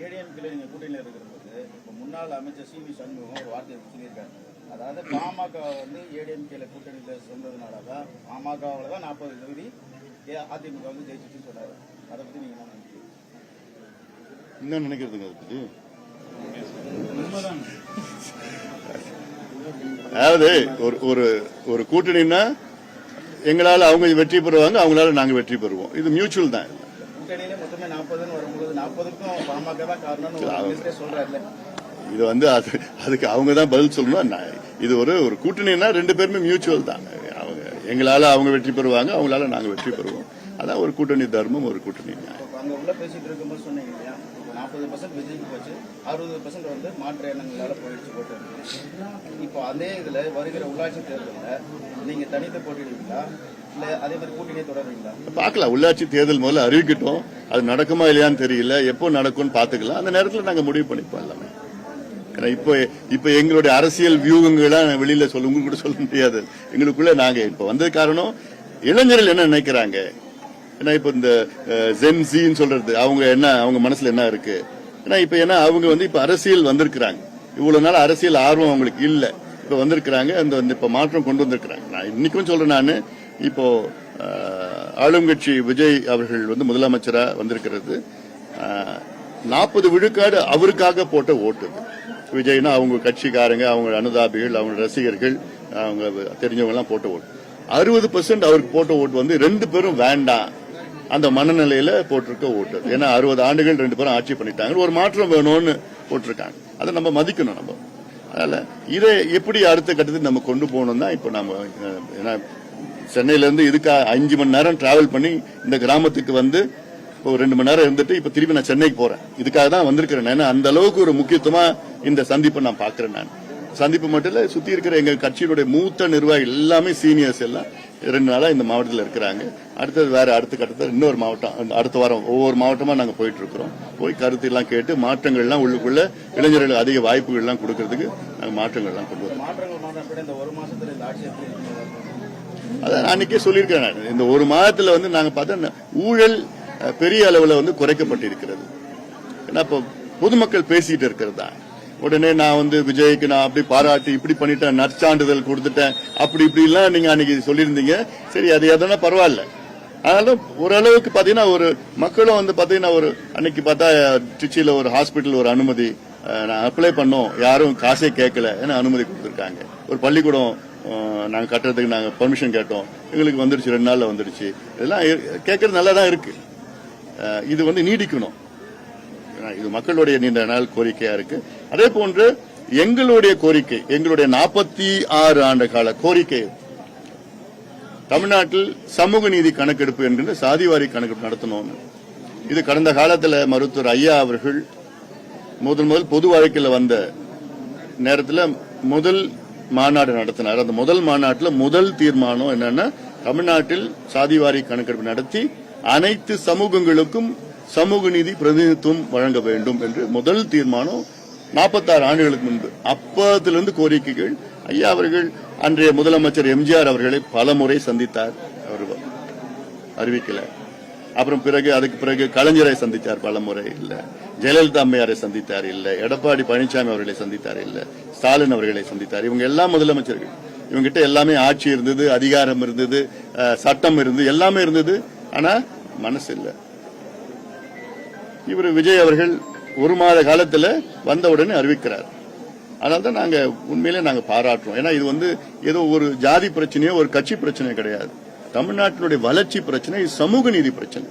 ஏடிஎம்கேல நீங்க கூட்டணியில் இருக்கிறது இப்போ முன்னாள் அமைச்சர் சி.வி. சண்முகம் ஒரு வார்த்தை சொல்லியிருக்காரு. அதாவது பாமக வந்து ஏடிஎம்கேல கூட்டணியில் சேர்ந்ததுனால தான் பாமகவில் தான் 40 தொகுதி அதிமுக வந்து ஜெயிச்சுன்னு சொன்னாரு. அதை பத்தி நீங்க என்ன நினைக்கிறதுங்க? அதை பத்தி அதாவது ஒரு கூட்டணின்னா எங்களால அவங்க வெற்றி பெறுவாங்க, அவங்களால நாங்க வெற்றி பெறுவோம். இது மியூச்சுவல் தான். கூட்டணியில மொத்தமே 40 வரும்போது 40க்கும் பாமக தான் காரணம்னு சொல்றாரு. இது வந்து அதுக்கு அவங்க தான் பதில் சொல்லணும். இது ஒரு கூட்டணின்னா ரெண்டு பேருமே மியூச்சுவல் தான். அவங்க எங்களால அவங்க வெற்றி பெறுவாங்க, அவங்களால நாங்க வெற்றி பெறுவோம். அதான் ஒரு கூட்டணி தர்மம், ஒரு கூட்டணி நியாயம். அங்க உள்ள பேசிட்டு இருக்கும்போது சொன்னீங்க இல்லையா, 40% விஜய்க்கு போச்சு, 60% வந்து மாற்று எண்ணங்களால போயிடுச்சு போட்டு. இப்போ அதே இதுல வருகிற உள்ளாட்சி தேர்தலில் நீங்க தனித்து போட்டிடுவீங்களா இல்ல அதே மாதிரி கூட்டணியை தொடர்றீங்களா? பாக்கலாம். உள்ளாட்சி தேர்தல் முதல்ல அறிவிக்கட்டும். அது நடக்குமா இல்லையான்னு தெரியல. எப்போ நடக்கும்னு பாத்துக்கலாம். அந்த நேரத்தில் நாங்க முடிவு பண்ணிப்போம் எல்லாமே. இப்ப எங்களுடைய அரசியல் வியூகங்கள்லாம் வெளியில உங்களுக்கு கூட சொல்ல முடியாது. எங்களுக்குள்ள நாங்க இப்ப வந்தது காரணம் இளைஞர்கள் என்ன நினைக்கிறாங்க. ஏன்னா இப்ப இந்த ஜென்சின்னு சொல்றது அவங்க மனசுல என்ன இருக்கு. ஏன்னா இப்ப அவங்க வந்து இப்ப அரசியல் வந்திருக்கிறாங்க. இவ்வளவு நாள் அரசியல் ஆர்வம் அவங்களுக்கு இல்ல. இப்ப வந்திருக்கிறாங்க. இப்ப மாற்றம் கொண்டு வந்திருக்கிறாங்க. நான் இன்னைக்கும் சொல்றேன். நான் இப்போ ஆளும் கட்சி விஜய் அவர்கள் வந்து முதலமைச்சரா வந்திருக்கிறது 40 விழுக்காடு அவருக்காக போட்ட ஓட்டு. விஜய்னா அவங்க கட்சிக்காரங்க, அவங்க அனுதாபிகள், அவங்க ரசிகர்கள், அவங்க தெரிஞ்சவங்க எல்லாம் போட்ட ஓட்டு. 60% அவருக்கு போட்ட ஓட்டு வந்து 2 பேரும் வேண்டாம் அந்த மனநிலையில போட்டிருக்க ஓட்டு. ஏன்னா 60 ஆண்டுகள் 2 பேரும் ஆட்சி பண்ணிட்டாங்க. ஒரு மாற்றம் வேணும்னு போட்டிருக்காங்க. அதை நம்ம மதிக்கணும். நம்ம அதனால இதை எப்படி அடுத்த கட்டத்துக்கு நம்ம கொண்டு போகணும் தான் இப்ப நம்ம. ஏன்னா சென்னையில இருந்து இதுக்கு 5 மணி நேரம் டிராவல் பண்ணி இந்த கிராமத்துக்கு வந்து இப்போ 2 மணி நேரம் இருந்துட்டு இப்ப திருப்பி நான் சென்னைக்கு போறேன். இதுக்காக தான் வந்திருக்கிறேன். ஏன்னா அந்த அளவுக்கு ஒரு முக்கியத்துவமா இந்த சந்திப்பை நான் பாக்குறேன். நான் சந்திப்பு மட்டும் இல்ல, சுத்தி இருக்கிற எங்க கட்சியினுடைய மூத்த நிர்வாகிகள் எல்லாமே சீனியர்ஸ் எல்லாம் 2 நாளா இந்த மாவட்டத்தில் இருக்கிறாங்க. அடுத்தது வேற அடுத்த கட்டத்தில் இன்னொரு மாவட்டம், அடுத்த வாரம் ஒவ்வொரு மாவட்டமா நாங்க போயிட்டு இருக்கிறோம். போய் கருத்து எல்லாம் கேட்டு மாற்றங்கள் எல்லாம் உள்ளுக்குள்ள இளைஞர்களுக்கு அதிக வாய்ப்புகள் எல்லாம் கொடுக்கறதுக்கு நாங்க மாற்றங்கள் எல்லாம் கொண்டு வரோம். அதான் அன்னைக்கே சொல்லியிருக்கேன். இந்த ஒரு மாதத்துல வந்து நாங்க பார்த்தா ஊழல் பெரிய அளவுல வந்து குறைக்கப்பட்டிருக்கிறது. ஏன்னா இப்ப பொதுமக்கள் பேசிட்டு இருக்கிறதா உடனே நான் வந்து விஜய்க்கு நான் அப்படி பாராட்டி இப்படி பண்ணிட்டேன், நற்சான்றிதழ் கொடுத்துட்டேன், அப்படி இப்படி எல்லாம் நீங்க அன்னைக்கு சொல்லியிருந்தீங்க. சரி, அது எதனா பரவாயில்ல. அதனால ஓரளவுக்கு பாத்தீங்கன்னா ஒரு மக்களும் வந்து பாத்தீங்கன்னா ஒரு அன்னைக்கு பார்த்தா திருச்சியில ஒரு ஹாஸ்பிட்டல் ஒரு அனுமதி நான் அப்ளை பண்ணோம், யாரும் காசே கேட்கல, ஏன்னா அனுமதி கொடுத்துருக்காங்க. ஒரு பள்ளிக்கூடம் நாங்க கட்டுறதுக்கு நாங்க பெர்மிஷன் கேட்டோம், எங்களுக்கு வந்துருச்சு, 2 நாள்ல வந்துருச்சு. இதெல்லாம் கேட்கறது நல்லா தான் இருக்கு. இது வந்து நீடிக்கணும். இது மக்களுடைய நீண்ட நாள் கோரிக்கையா இருக்கு. அதே போன்று எங்களுடைய கோரிக்கை, எங்களுடைய 46 ஆண்டு கால கோரிக்கை, தமிழ்நாட்டில் சமூக நீதி கணக்கெடுப்பு என்கிற சாதிவாரி கணக்கெடுப்பு நடத்தணும். இது கடந்த காலத்தில் மருத்துவர் ஐயா அவர்கள் முதல் பொது வாழ்க்கையில் வந்த நேரத்தில் முதல் மாநாடு நடத்தினார். அந்த முதல் மாநாட்டில் முதல் தீர்மானம் என்னன்னா, தமிழ்நாட்டில் சாதிவாரி கணக்கெடுப்பு நடத்தி அனைத்து சமூகங்களுக்கும் சமூக நீதி பிரதிநிதித்துவம் வழங்க வேண்டும் என்று முதல் தீர்மானம் 46 ஆண்டுகளுக்கு முன்பு. அப்பத்திலிருந்து கோரிக்கைகள். ஐயா அவர்கள் அன்றைய முதலமைச்சர் எம்ஜிஆர் அவர்களை பல முறை சந்தித்தார், அவர் அறிவிக்கல. அப்புறம் அதுக்கு பிறகு கலைஞரை சந்தித்தார் பல முறை, இல்ல. ஜெயலலிதா அம்மையாரை சந்தித்தார், இல்ல. எடப்பாடி பழனிசாமி அவர்களை சந்தித்தார், இல்ல. ஸ்டாலின் அவர்களை சந்தித்தார். இவங்க எல்லாம் முதலமைச்சர்கள். இவங்கிட்ட எல்லாமே ஆட்சி இருந்தது, அதிகாரம் இருந்தது, சட்டம் இருந்தது, எல்லாமே இருந்தது. ஆனா மனசு இல்ல. இவர் விஜய் அவர்கள் 1 மாத காலத்துல வந்தவுடனே அறிவிக்கிறார். அதனால்தான் நாங்க உண்மையிலே நாங்க பாராட்டுறோம். ஏன்னா இது வந்து ஏதோ ஒரு ஜாதி பிரச்சனையோ ஒரு கட்சி பிரச்சனையோ கிடையாது. தமிழ்நாட்டினுடைய வளர்ச்சி பிரச்சனை, சமூக நீதி பிரச்சனை.